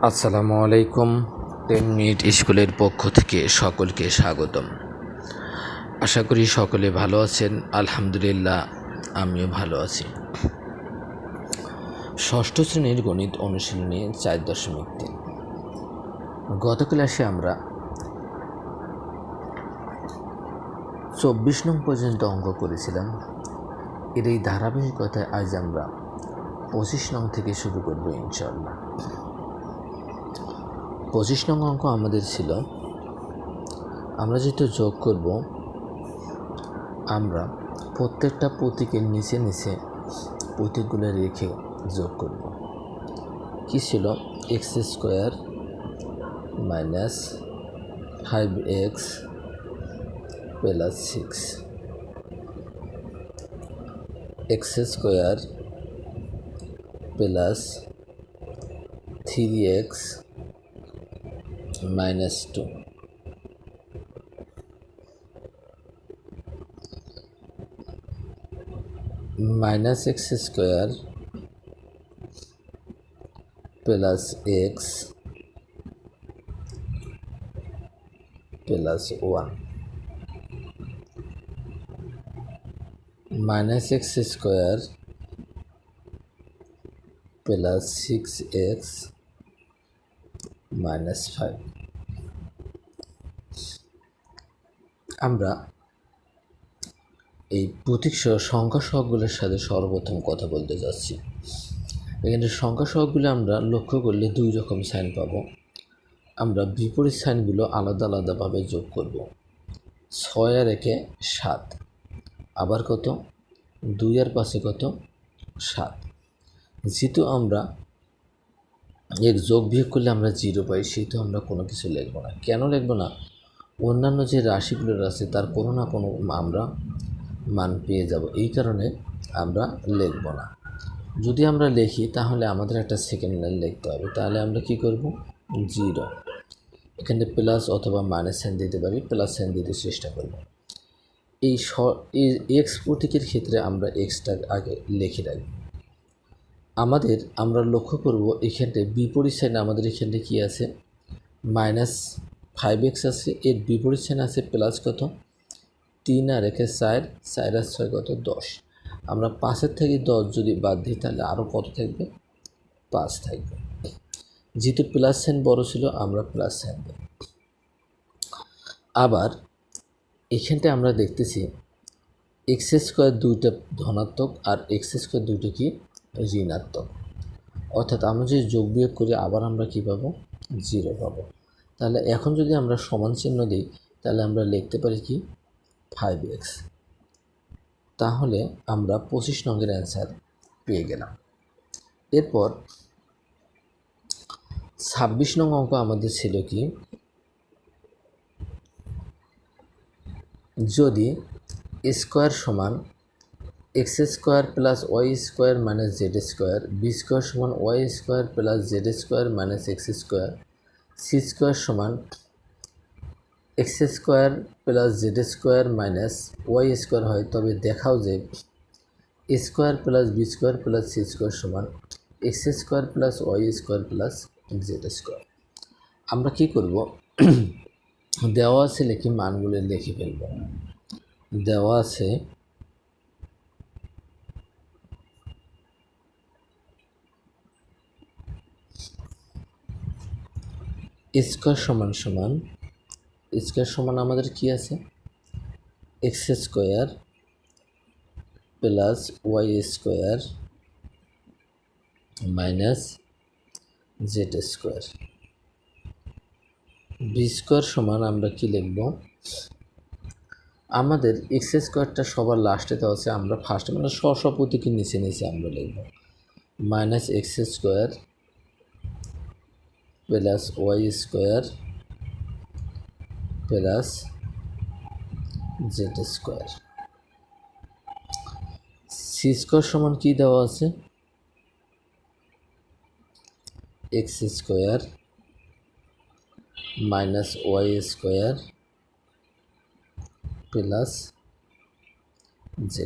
আসসালামু আলাইকুম। 10 মিনিট স্কুলের পক্ষ থেকে সকলকে স্বাগতম। আশা করি সকলে ভালো আছেন। আলহামদুলিল্লাহ, আমিও ভালো আছি। ষষ্ঠ শ্রেণীর গণিত অনুশীলনী 4.3। গত ক্লাসে আমরা 24 নং পর্যন্ত অঙ্ক করেছিলাম। এর এই ধারাবাহিকতায় আজ আমরা 25 নং থেকে শুরু করব ইনশাআল্লাহ। 25 নং অঙ্ক আমাদের ছিল, আমরা যেহেতু যোগ করব, আমরা প্রত্যেকটা প্রতীকের নিচে নিচে প্রতীকগুলো রেখে যোগ করব। কি ছিল? x² minus 5x plus 6, x² plus 3x minus 2, minus x² plus x plus 1, minus x² plus 6x minus 5। আমরা এই প্রতীক সহ সংখ্যা সহগগুলোর সাথে সর্বপ্রথম কথা বলতে যাচ্ছি। এখানে সংখ্যা সহগগুলো আমরা লক্ষ্য করলে দুই রকম সাইন পাবো। আমরা বিপরীত সাইনগুলো আলাদা আলাদাভাবে যোগ করব। 6 আর 1 7, আবার কত? 2 আর 5 কত? 7। যেহেতু আমরা এর যোগ বিয়োগ করলে আমরা 0 পাই, সেহেতু আমরা কোনো কিছু লিখব না। কেন লিখব না? অন্যান্য যে রাশিগুলো আছে তার কোনো না কোনো আমরা মান পেয়ে যাব, এই কারণে আমরা লিখব না। যদি আমরা লিখি তাহলে আমাদের একটা সেকেন্ড লাইন লিখতে হবে। তাহলে আমরা কি করব? 0, এখানে প্লাস অথবা মাইনাস সাইন দিতে পারি, প্লাস সাইন দিতে চেষ্টা করব। এই এক্স প্রতীকের ক্ষেত্রে আমরা এক্সটা আগে লিখে রাখব। আমরা লক্ষ্য করব এখানে বিপরীত সাইন আমাদের এখানে কি আছে? মাইনাস 5x আছে, এর বিপরীত সাইন আছে প্লাস কত? 3 আর 1 4, 4 আর 6 কত? 10। আমরা 5-এর থেকে 10 যদি বাদ দিই তাহলে আরও কত থাকবে? 5 থাকবে। যেহেতু প্লাস সাইন বড় ছিল, আমরা প্লাস সাইন দেব। আবার এখানটা আমরা দেখতেছি x² দুইটা ধনাত্মক আর x² দুইটা কি? ঋণাত্মক। অর্থাৎ আমরা যদি যোগ বিয়োগ করি আবার আমরা কি পাবো? 0 পাবো। তাহলে এখন যদি আমরা সমান চিহ্ন দিই তাহলে আমরা লিখতে পারি কি? 5x। তাহলে আমরা 25 নংয়ের অ্যান্সার পেয়ে গেলাম। এরপর 26 নং অঙ্ক আমাদের ছিল কি? যদি স্কোয়ার সমান x² plus y² minus z², b² সমান y² plus z² minus x², c² সমান x² plus z² minus y² হয়, তবে দেখাও যে a² plus b² plus c² সমান x² plus y² plus z²। আমরা কি করব? দেওয়া আছে লিখে মানগুলো লিখে ফেলব। দেওয়া আছে স্কোয়ার সমান আমাদের কি আছে? x² plus y² minus z²। b² সমান আমরা কি লিখব? আমাদের x² সবার লাস্টে দেওয়া আছে, আমরা ফার্স্টে মানে প্রতীকের নিচে নিচে আমরা লিখব minus x² plus y² plus z²। c² সমান কি দেওয়া আছে? x² minus y² plus z²।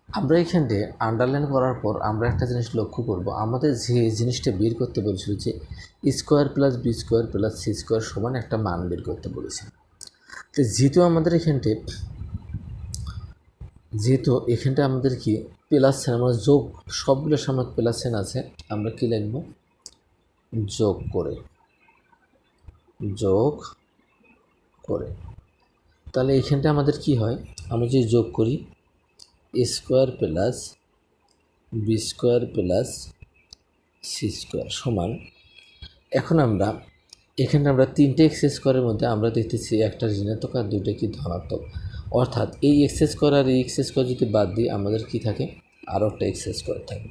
আমরা এখানে আন্ডারলাইন করার পর আমরা একটা জিনিস লক্ষ্য করব, আমাদের যে জিনিসটা বের করতে বলেছিল যে square plus B square plus C square সমান একটা মান বের করতে বলেছে। তো যেহেতু এখানটা আমাদের কি প্লাস সাইন, আমরা যোগ, সবগুলোর সময় প্লাস সাইন আছে, আমরা কি লিখব, যোগ করে। তাহলে এখানটা আমাদের কি হয়, আমরা যদি যোগ করি square plus B square plus C square সমান, এখন এখানে আমরা তিনটে এক্স স্কোয়ারের মধ্যে আমরা দেখতেছি একটা ঋণাত্মক আর দুইটা কি ধনাত্মক, অর্থাৎ এই এক্স স্কোয়ার আর এই এক্স স্কোয়ার যদি বাদ দিই আমাদের কি থাকে, আরও একটা এক্স স্কোয়ার থাকে।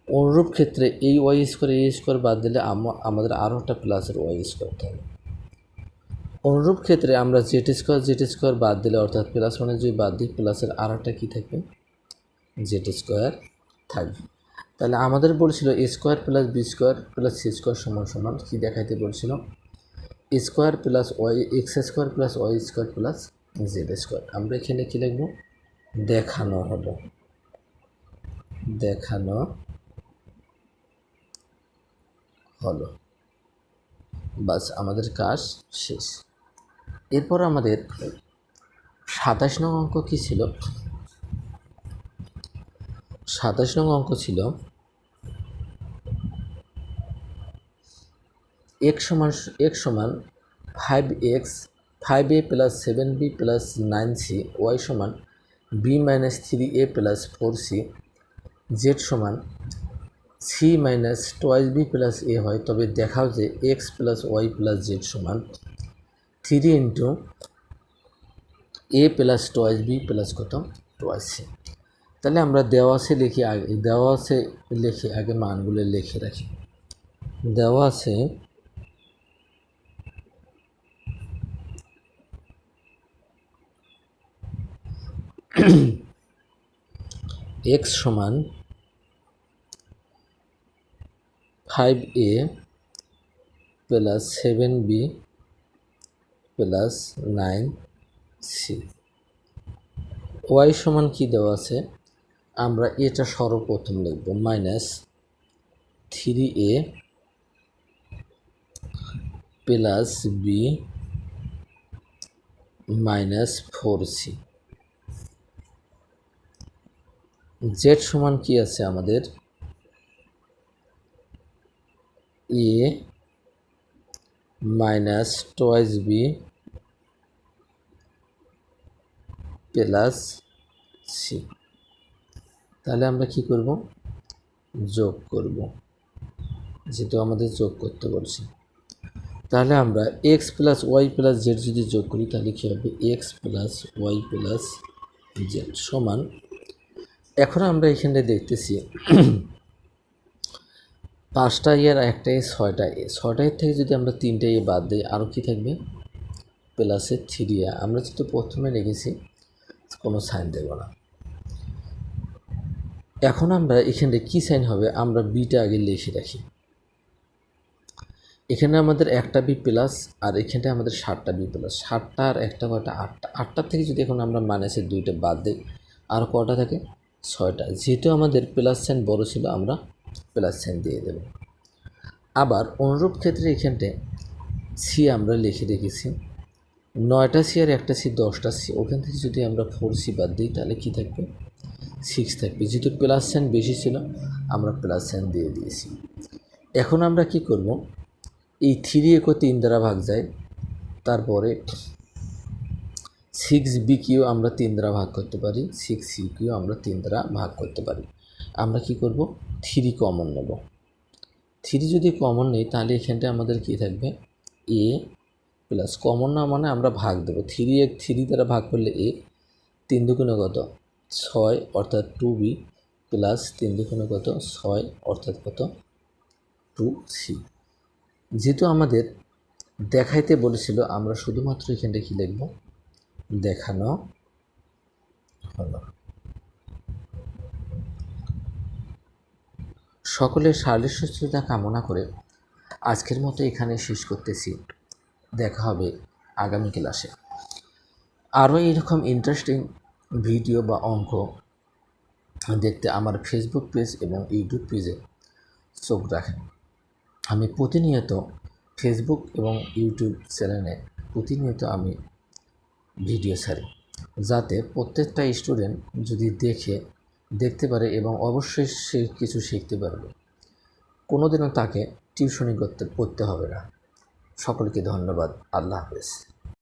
অনুরূপ ক্ষেত্রে এই ওয়াই স্কোয়ার বাদ দিলে আমাদের আরও একটা প্লাসের ওয়াই স্কোয়ার থাকে। অনুরূপ ক্ষেত্রে আমরা জেড স্কোয়ার বাদ দিলে, অর্থাৎ প্লাস মানে যদি বাদ দিই প্লাসের আর একটা কী থাকবে, জেড স্কোয়ার থাকবে। তাহলে আমাদের বলছিল A square plus B square plus C square সমান কী দেখাইতে বলছিল, square plus Y X square plus Y square plus Z square. আমরা এখানে কী লিখব, দেখানো হলো, বাস আমাদের কাজ শেষ। এরপর আমাদের 27 নং অঙ্ক কী ছিল, 27 নং অঙ্ক ছিল x সমান 5a plus 7b plus 9c, y সমান b minus 3a plus 4c, z সমান c minus twice b plus a হয়, তবে দেখাও যে x plus y plus z সমান 3 into a plus twice b plus কত, টোয়াইস c। তাহলে আমরা দেওয়া আছে লিখে আগে মানগুলো লিখে রাখি। দেওয়া আছে x সমান 5a plus 7b plus 9c, y সমান কি দেওয়া আছে, আমরা এটা সর্বপ্রথম লিখব minus 3a plus b minus 4c, z সমান কি আছে আমাদের a minus twice b plus c। তাহলে আমরা কি করব, যোগ করব, যেহেতু আমাদের যোগ করতে বলছি। তাহলে আমরা X plus Y plus Z যদি যোগ করি তাহলে কী হবে, X plus Y plus Z সমান, এখন আমরা এখানে দেখতেছি 5টা এর একটা এ 6টা এ, 6টা এর থেকে যদি আমরা 3টে এ বাদ দিই আরও কি থাকবে, প্লাসের 3a। আমরা যেহেতু প্রথমে লিখেছি কোনো সাইন দেব না। এখন আমরা এখানে কি সাইন হবে, আমরা বিটা আগে লিখে রাখি। এখানে আমাদের একটা বি প্লাস আর এখানে আমাদের 7টা বি প্লাস, 7টা আর একটা কয়টা, 8টা। 8টার থেকে যদি এখন আমরা মাইনাসের 2টা বাদ দিই আর কটা থাকে, 6টা। যেহেতু আমাদের প্লাস সাইন বড় ছিল আমরা প্লাস সাইন দিয়ে দেব। আবার অনুরূপ ক্ষেত্রে এখানটা সি আমরা লিখে রেখেছি 9টা সি আর একটা সি 10টা সি, ওখান থেকে যদি আমরা 4c বাদ দিই তাহলে কি থাকবে, 6 থাকবে। যেহেতু প্লাস সাইন বেশি ছিল আমরা প্লাস সাইন দিয়ে দিয়েছি। এখন আমরা কি করব, এই 3 একও 3 দ্বারা ভাগ যায়, তারপরে 6bকেও আমরা 3 দ্বারা ভাগ করতে পারি, 6cকেও আমরা 3 দ্বারা ভাগ করতে পারি। আমরা কি করব, 3 কমন নেব। 3 যদি কমন নেই তাহলে এখানটা আমাদের কি থাকবে, a প্লাস কমন না মানে আমরা ভাগ দেবো, 3 দ্বারা ভাগ করলে a, 3 দুগুণে কত 6 অর্থাৎ 2b প্লাস 3 দুগুণে কত 6 অর্থাৎ কত 2c। যেহেতু আমাদের দেখাইতে বলেছিল আমরা শুধুমাত্র এখানটা কি লিখব, দেখানো হলো। সকলের শারীরিক সুস্থতা কামনা করে আজকের মতো এখানে শেষ করতেছি। দেখা হবে আগামী ক্লাসে। আরও এরকম ইন্টারেস্টিং ভিডিও বা অঙ্ক দেখতে আমার ফেসবুক পেজ এবং ইউটিউব পেজে চোখ রাখেন। আমি প্রতিনিয়ত ফেসবুক এবং ইউটিউব চ্যানেলে আমি ভিডিও ছাড়ি, যাতে প্রত্যেকটা স্টুডেন্ট যদি দেখতে পারে এবং অবশ্যই সে কিছু শিখতে পারবে। কোনোদিনও তাকে টিউশনি পড়তে হবে না। সকলকে ধন্যবাদ। আল্লাহ হাফেজ।